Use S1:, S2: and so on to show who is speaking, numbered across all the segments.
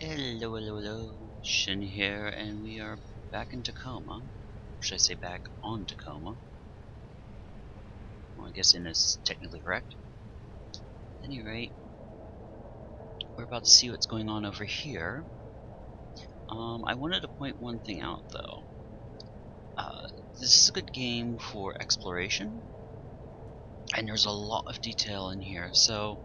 S1: Hello, hello, hello. Shin here, and we are back in Tacoma. Or should I say back on Tacoma? Well, I guess in is technically correct. At any rate, we're about to see what's going on over here. I wanted to point one thing out, though. This is a good game for exploration, and there's a lot of detail in here, so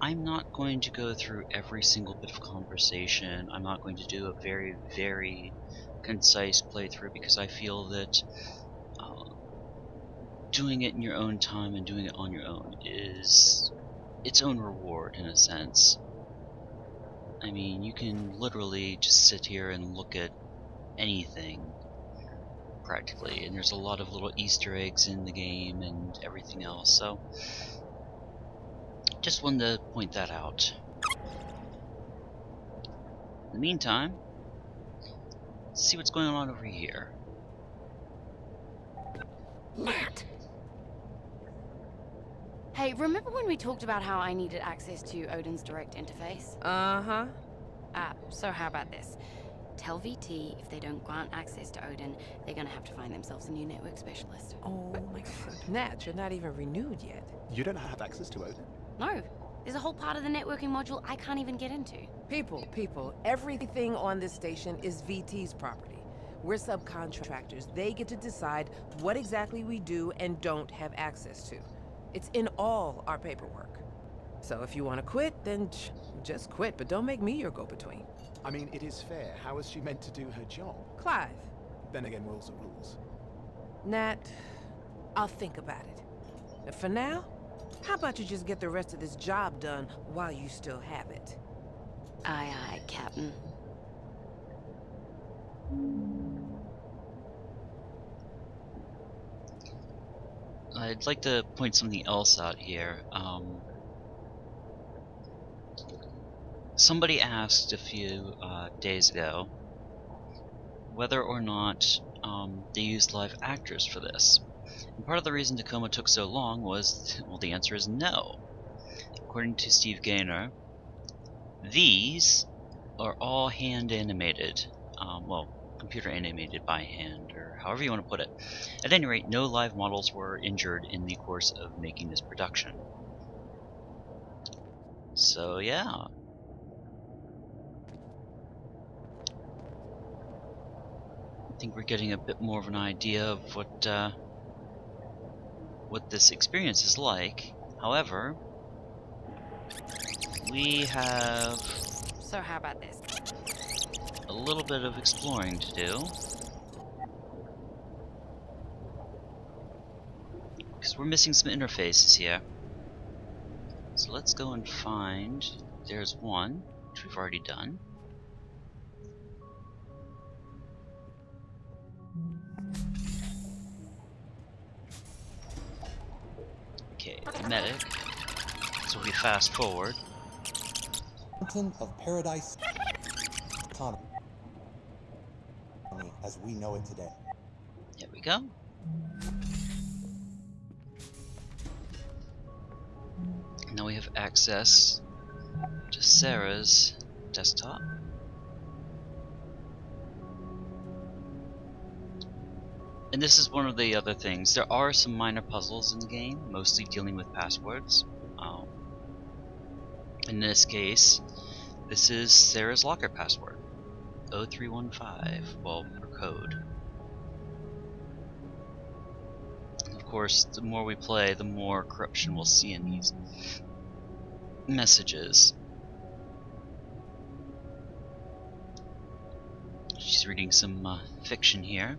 S1: I'm not going to go through every single bit of conversation. I'm not going to do a very, very concise playthrough because I feel that doing it in your own time and doing it on your own is its own reward in a sense. I mean, you can literally just sit here and look at anything practically, and there's a lot of little Easter eggs in the game and everything else, so just wanted to point that out. In the meantime, let's see what's going on over here.
S2: Matt! Hey, remember when we talked about how I needed access to Odin's direct interface?
S3: Uh-huh.
S2: So how about this? Tell VT if they don't grant access to Odin, they're gonna have to find themselves a new network specialist.
S3: Oh my god. Nat, you're not even renewed yet.
S4: You don't have access to Odin?
S2: No, there's a whole part of the networking module I can't even get into.
S3: People, everything on this station is VT's property. We're subcontractors. They get to decide what exactly we do and don't have access to. It's in all our paperwork. So if you want to quit, then just quit, but don't make me your go-between.
S4: I mean, it is fair. How is she meant to do her job?
S3: Clive.
S4: Then again, rules are rules.
S3: Nat, I'll think about it. And for now, how about you just get the rest of this job done while you still have it?
S2: Aye, aye, Captain.
S1: I'd like to point something else out here. Somebody asked a few days ago whether or not they used live actors for this. And part of the reason Tacoma took so long was, well, the answer is no. According to Steve Gaynor, these are all hand animated. Well, computer animated by hand, or however you want to put it. At any rate, no live models were injured in the course of making this production. So yeah. I think we're getting a bit more of an idea of what this experience is like. However, we have
S2: So how about this?
S1: a little bit of exploring to do. Because we're missing some interfaces here. So let's go and find... There's one, which we've already done. Okay, medic. So we fast forward.
S5: Mountain of Paradise economy as we know it today.
S1: There we go. Now we have access to Sarah's desktop. And this is one of the other things. There are some minor puzzles in the game, mostly dealing with passwords. In this case, this is Sarah's locker password, 0315, well, for code. Of course, the more we play, the more corruption we'll see in these messages. She's reading some fiction here.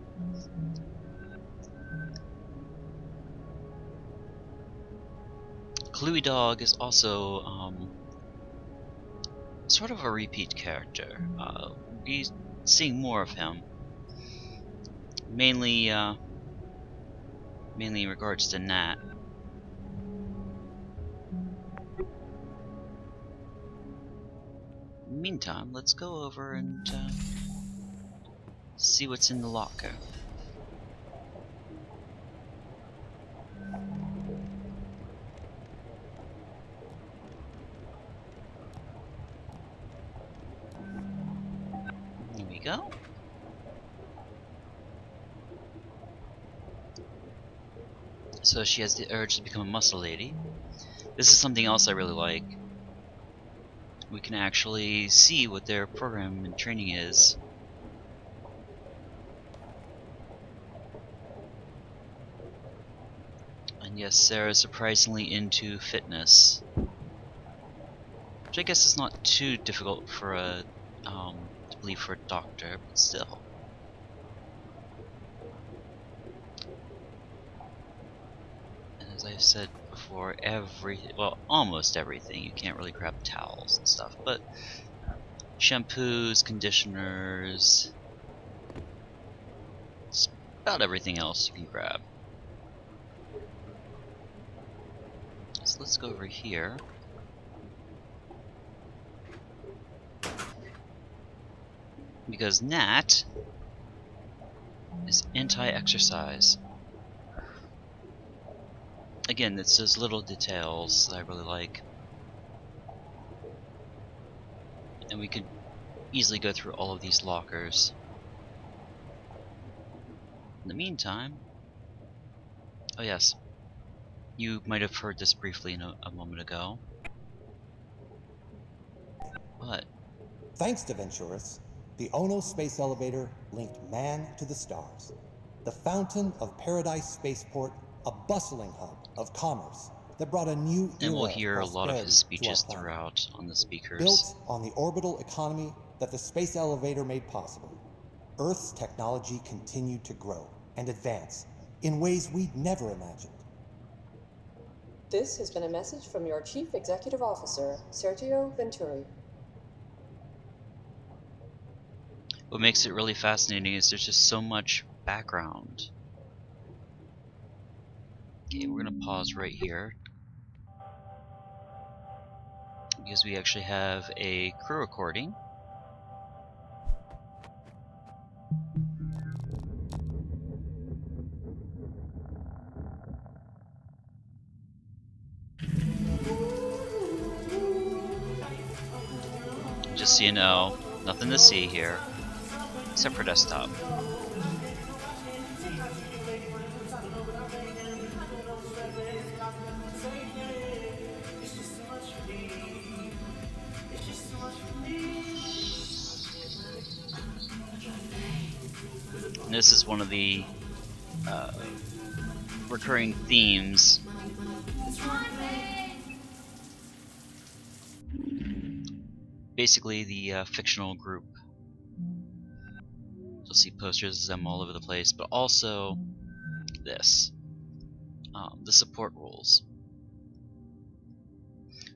S1: Cluey Dog is also sort of a repeat character. We're seeing more of him, mainly in regards to Nat. In the meantime, let's go over and see what's in the locker. go. So she has the urge to become a muscle lady. This is something else I really like. We can actually see what their program and training is. And yes, Sarah's surprisingly into fitness. Which I guess is not too difficult for a, to believe for a doctor, but still. And as I said before, well, almost everything, you can't really grab towels and stuff, but shampoos, conditioners, it's about everything else you can grab. So let's go over here. Because Nat is anti-exercise. Again, it's those little details that I really like. And we could easily go through all of these lockers. In the meantime... Oh yes. You might have heard this briefly a moment ago. But...
S5: Thanks to Venturis, the Ono space elevator linked man to the stars. The fountain of Paradise Spaceport, a bustling hub of commerce that brought a new era
S1: and we'll hear a
S5: of
S1: lot of his
S5: prosperity to our
S1: speeches
S5: planet.
S1: throughout on the speakers.
S5: Built on the orbital economy that the space elevator made possible, Earth's technology continued to grow and advance in ways we'd never imagined.
S6: This has been a message from your Chief Executive Officer, Sergio Venturi.
S1: What makes it really fascinating is there's just so much background. Okay, we're gonna pause right here. Because we actually have a crew recording. Just so you know, nothing to see here, except for desktop. And this is one of the recurring themes. Basically, the fictional group. You'll see posters of them all over the place, but also this. The support roles.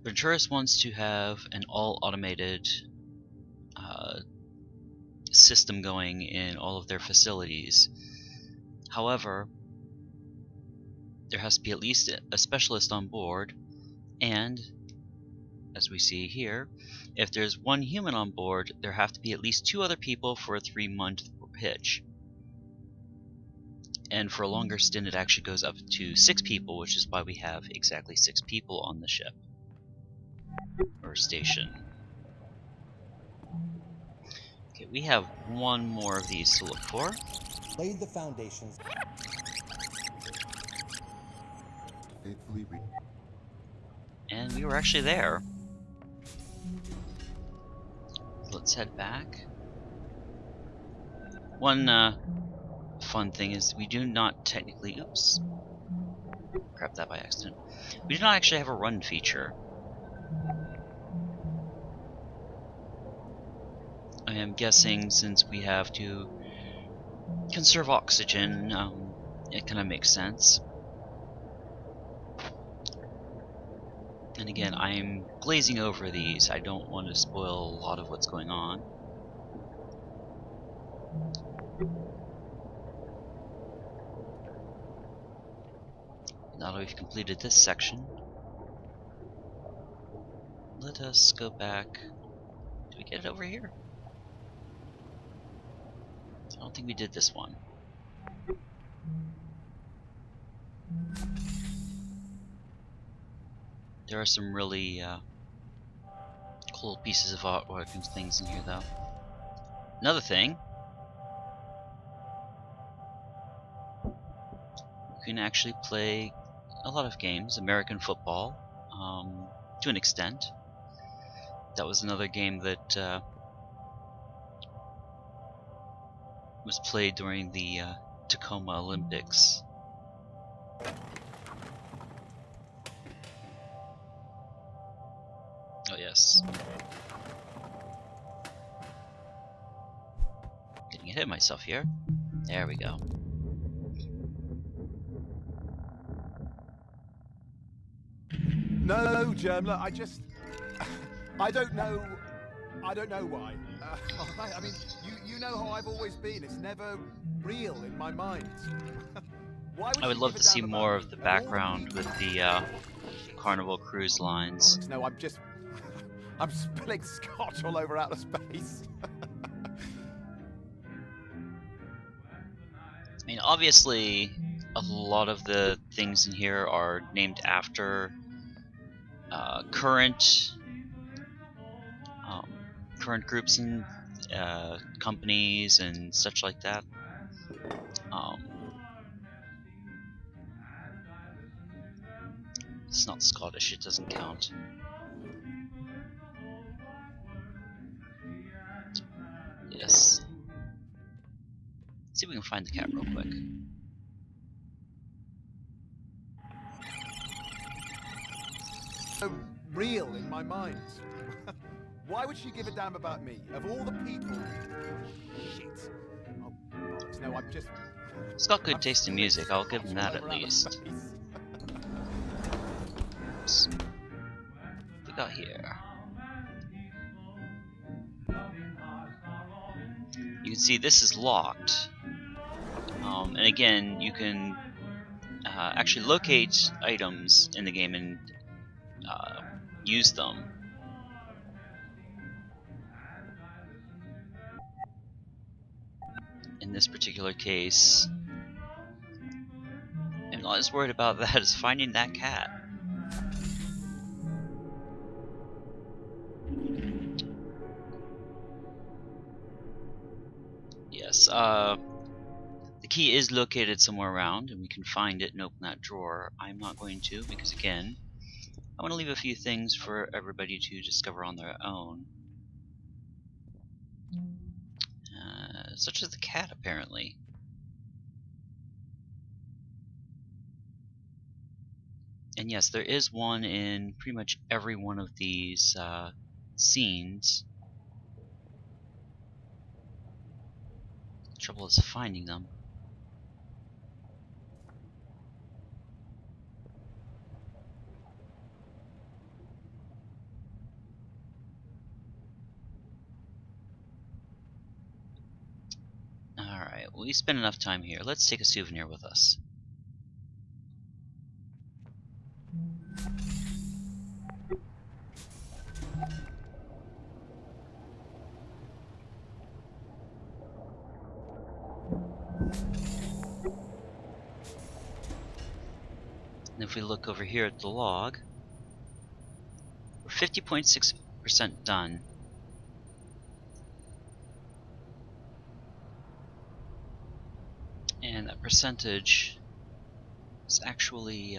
S1: Venturis wants to have an all-automated system going in all of their facilities. However, there has to be at least a specialist on board, and as we see here, if there's one human on board, there have to be at least 2 other people for a 3-month hitch. And for a longer stint, it actually goes up to 6 people, which is why we have exactly 6 people on the ship or station. Okay, we have one more of these to look for.
S5: Laid the foundations.
S1: And we were actually there. Let's head back. One fun thing is we do not technically... Oops. Grabbed that by accident. We do not actually have a run feature. I am guessing since we have to conserve oxygen, it kind of makes sense. And again, I'm glazing over these. I don't want to spoil a lot of what's going on. Now that we've completed this section, let us go back. Did we get it over here? I don't think we did this one. There are some really cool pieces of artwork and things in here, though. Another thing, you can actually play a lot of games, American football, to an extent. That was another game that was played during the Tacoma Olympics. Oh yes. Getting ahead of myself here. There we go.
S4: No, Germla, I don't know why. I mean, you know how I've always been. It's never real in my mind. Why would
S1: I would
S4: she
S1: love
S4: give
S1: to
S4: a
S1: see
S4: damn
S1: more
S4: about
S1: of the
S4: me? Of all
S1: background
S4: people?
S1: with the Carnival Cruise Lines.
S4: No, I'm spilling scotch all over outer space.
S1: I mean, obviously, a lot of the things in here are named after current groups and companies and such like that. It's not Scottish; it doesn't count. Yes. Let's see if we can find the cat real quick.
S4: So real in my mind. Why would she give a damn about me? Of all the people. Shit. Oh, bollocks. No, I'm just.
S1: It's got good taste in music. I'll give him that at least. Oops. What we got here? You can see this is locked. And again, you can actually locate items in the game and use them. In this particular case, I'm not as worried about that as finding that cat. Yes, the key is located somewhere around, and we can find it and open that drawer. I'm not going to, because again, I want to leave a few things for everybody to discover on their own. Such as the cat, apparently. And yes, there is one in pretty much every one of these scenes. The trouble is finding them. Alright, well, we spent enough time here. Let's take a souvenir with us. And if we look over here at the log, we're 50.6% done. And that percentage is actually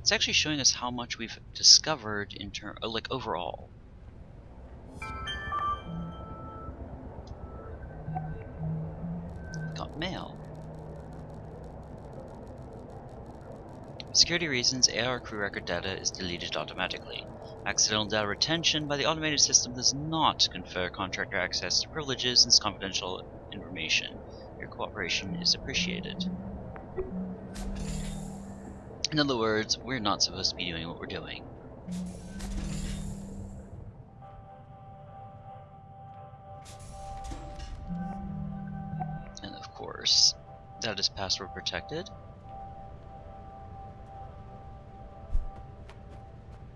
S1: it's actually showing us how much we've discovered in like overall. Got mail. For security reasons, AR crew record data is deleted automatically. Accidental data retention by the automated system does not confer contractor access to privileges and confidential information. Your cooperation is appreciated. In other words, we're not supposed to be doing what we're doing. And of course, that is password protected.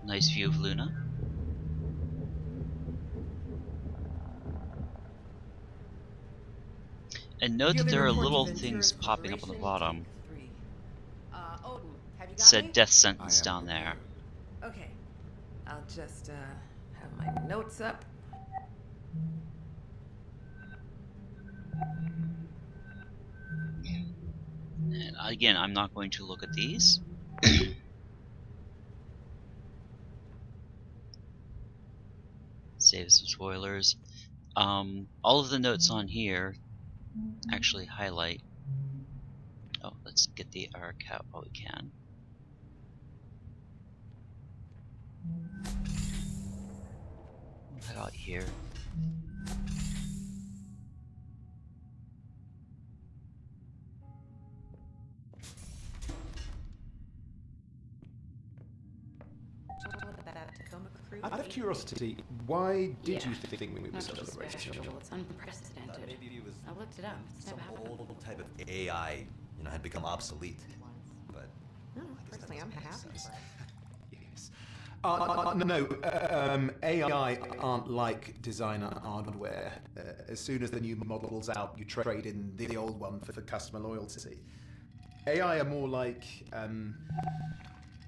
S1: Nice view of Luna. And note that there are little things popping up on the bottom.
S3: Odin, have you got
S1: Said
S3: me?
S1: death sentence down there.
S3: Okay. I'll just have my notes up.
S1: And again, I'm not going to look at these. Save some spoilers. All of the notes on here actually highlight. Oh, let's get the arc out while we can. Head out here.
S4: Out of curiosity, why did you think we were
S2: Not just
S4: celebrating?
S2: special, it's unprecedented.
S7: Maybe it was
S2: I looked it up. It's never
S7: some
S2: happened.
S7: old type of AI, had become obsolete. But
S3: No,
S7: I guess that
S3: personally, I'm
S7: doesn't make
S3: happy.
S7: sense.
S4: Yes. AI aren't like designer hardware. As soon as the new model's out, you trade in the old one for customer loyalty. AI are more like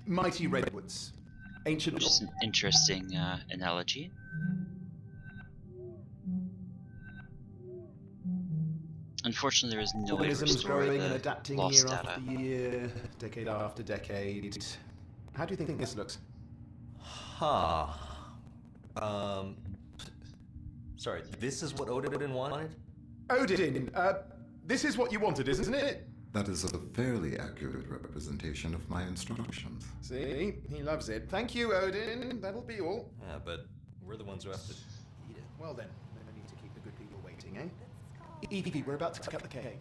S4: mighty redwoods. Ancient.
S1: Which is an interesting analogy. Unfortunately, there is no way to
S4: Organisms
S1: restore
S4: growing and
S1: the
S4: adapting
S1: lost
S4: year
S1: data.
S4: after year, decade after decade. How do you think this looks?
S7: Huh. Sorry, this is what Odin wanted?
S4: Odin, this is what you wanted, isn't it?
S8: That is a fairly accurate representation of my instructions.
S4: See, he loves it. Thank you, Odin. That'll be all.
S7: Yeah, but we're the ones who have to eat it.
S4: Well then, no need to keep the good people waiting, eh? Evie, we're about to cut the cake.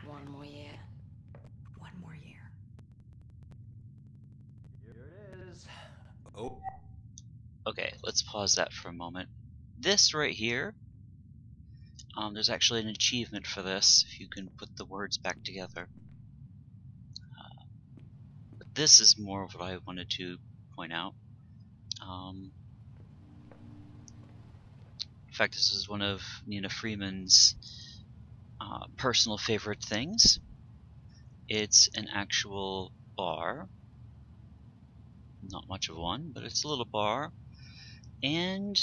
S2: One more year.
S3: One more year.
S7: Here it is. Oh,
S1: Okay, let's pause that for a moment. This right here, there's actually an achievement for this, if you can put the words back together. But this is more of what I wanted to point out. In fact, this is one of Nina Freeman's personal favorite things. It's an actual bar. Not much of one, but it's a little bar. And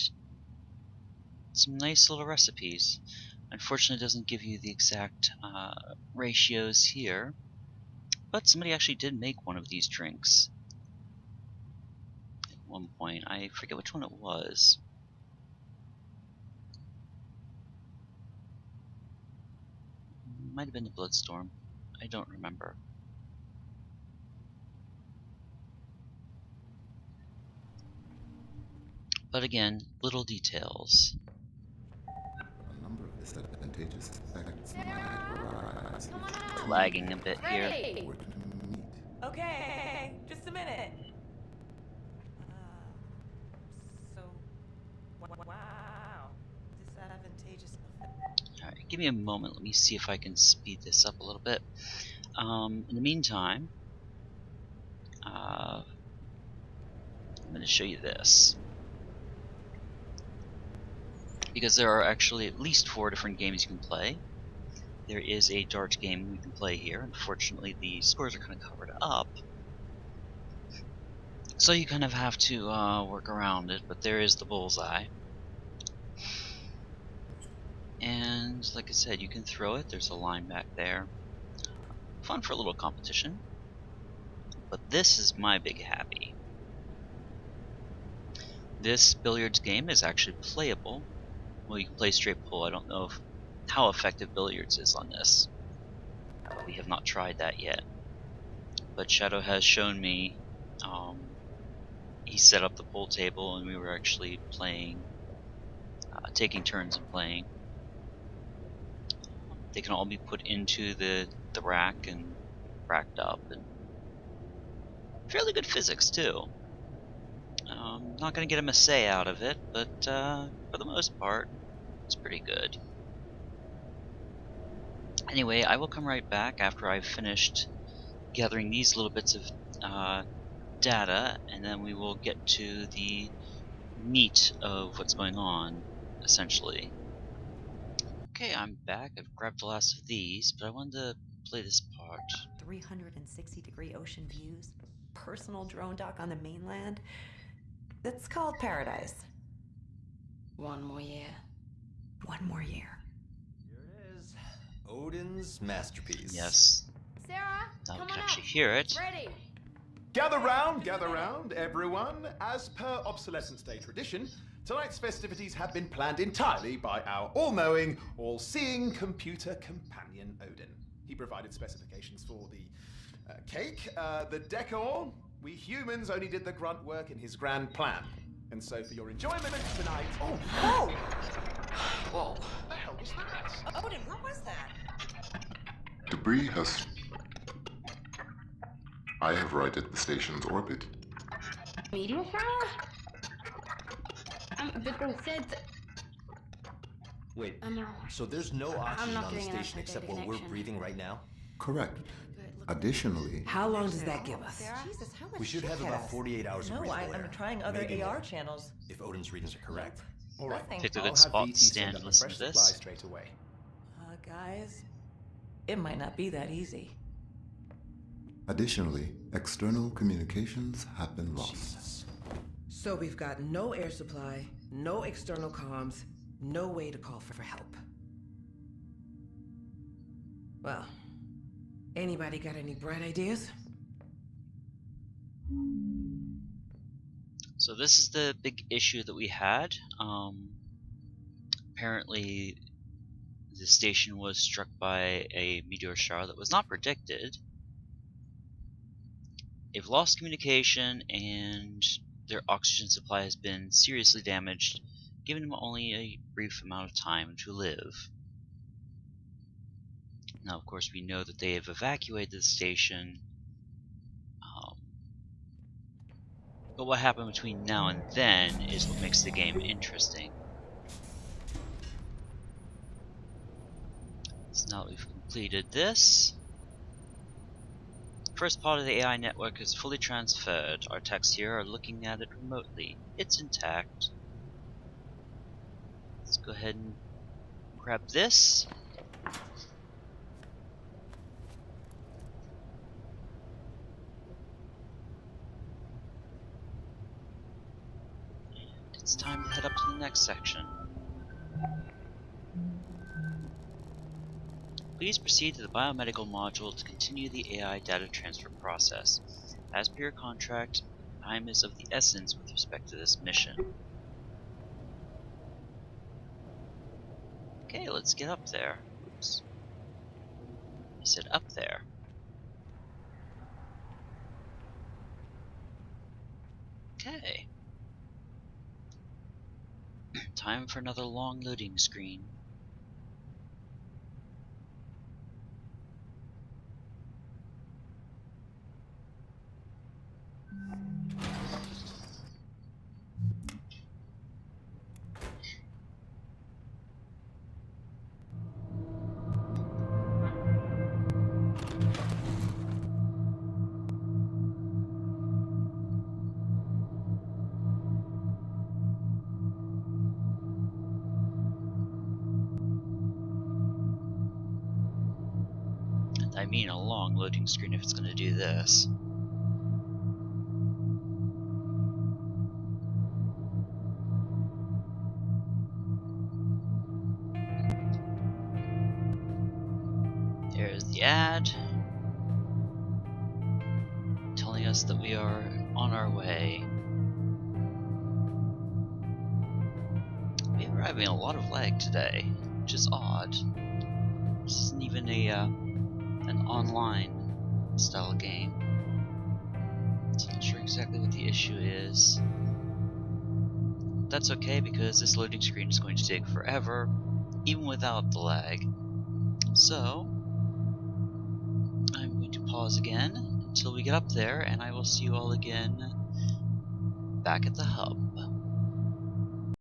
S1: some nice little recipes. Unfortunately, it doesn't give you the exact ratios here, but somebody actually did make one of these drinks at one point. I forget which one it was. Might have been the Bloodstorm. I don't remember. But again, little details.
S8: A number of disadvantageous effects might arise.
S1: Lagging a bit here.
S8: Were to meet.
S3: Okay, just a minute. So, wow, disadvantageous effect.
S1: Alright, give me a moment. Let me see if I can speed this up a little bit. In the meantime, I'm going to show you this. Because there are actually at least 4 different games you can play. There is a dart game we can play here. Unfortunately, the scores are kind of covered up, so you kind of have to work around it, but there is the bullseye. And like I said, you can throw it. There's a line back there. Fun for a little competition. But this is my big happy. This billiards game is actually playable. Well, you can play straight pull. I don't know how effective billiards is on this. We have not tried that yet. But Shadow has shown me. He set up the pool table, and we were actually playing, taking turns and playing. They can all be put into the rack and racked up, and fairly good physics too. Not going to get a Massey out of it, but for the most part, it's pretty good. Anyway, I will come right back after I've finished gathering these little bits of data, and then we will get to the meat of what's going on, essentially. Okay, I'm back. I've grabbed the last of these, but I wanted to play this part.
S9: 360-degree ocean views, personal drone dock on the mainland. It's called Paradise.
S2: 1 more year.
S9: 1 more year.
S7: Here it is. Odin's masterpiece.
S1: Yes.
S2: Sarah,
S1: Now we
S2: come
S1: can
S2: on
S1: actually
S2: up.
S1: hear it.
S2: It's ready.
S4: Gather round, everyone. As per Obsolescence Day tradition, tonight's festivities have been planned entirely by our all-knowing, all-seeing computer companion Odin. He provided specifications for the cake, the decor. We humans only did the grunt work in his grand plan. And so for your enjoyment tonight... Oh!
S2: Whoa.
S4: What the hell was that?
S9: Odin, what was that?
S8: Debris has... I have righted the station's orbit.
S2: Meteor shower? But they said...
S7: Wait,
S2: I'm
S7: so there's no oxygen
S2: not
S7: on the
S2: getting an
S7: station
S2: X-ray
S7: except
S2: data
S7: what we're
S2: connection.
S7: breathing right now?
S8: Correct. Additionally,
S3: How long does that give us?
S9: Jesus, how much
S7: We should have
S9: shit
S7: about
S9: has?
S7: 48 hours of
S9: No,
S7: breathable air.
S9: I'm trying other
S7: Maybe
S9: AR
S7: more,
S9: channels.
S7: if Odin's readings are correct.
S4: All right.
S9: Nothing.
S1: Picked a
S4: I'll
S1: good
S4: have
S1: spot
S4: VT
S1: to
S4: send
S1: stand
S4: up
S1: and
S4: a
S1: listen
S4: fresh
S1: to
S4: supply
S1: this.
S4: straight away.
S9: Guys, it might not be that easy.
S8: additionally, external communications have been lost.
S3: So we've got no air supply, no external comms, no way to call for help. Well, anybody got any bright ideas?
S1: So this is the big issue that we had. Apparently the station was struck by a meteor shower that was not predicted. They've lost communication and their oxygen supply has been seriously damaged, giving them only a brief amount of time to live. Now, of course, we know that they have evacuated the station, but what happened between now and then is what makes the game interesting. So now that we've completed this, the first part of the AI network is fully transferred. Our techs here are looking at it remotely. It's intact. Let's go ahead and grab this. It's time to head up to the next section. Please proceed to the biomedical module to continue the AI data transfer process. As per your contract, time is of the essence with respect to this mission. Okay, let's get up there. Oops. I said up there. Okay. Time for another long loading screen. I mean a long loading screen if it's going to do this. There's the ad telling us that we are on our way. We're having a lot of lag today, which is odd. This isn't even an online style game. So I'm not sure exactly what the issue is. That's okay because this loading screen is going to take forever, even without the lag. So I'm going to pause again until we get up there, and I will see you all again back at the hub.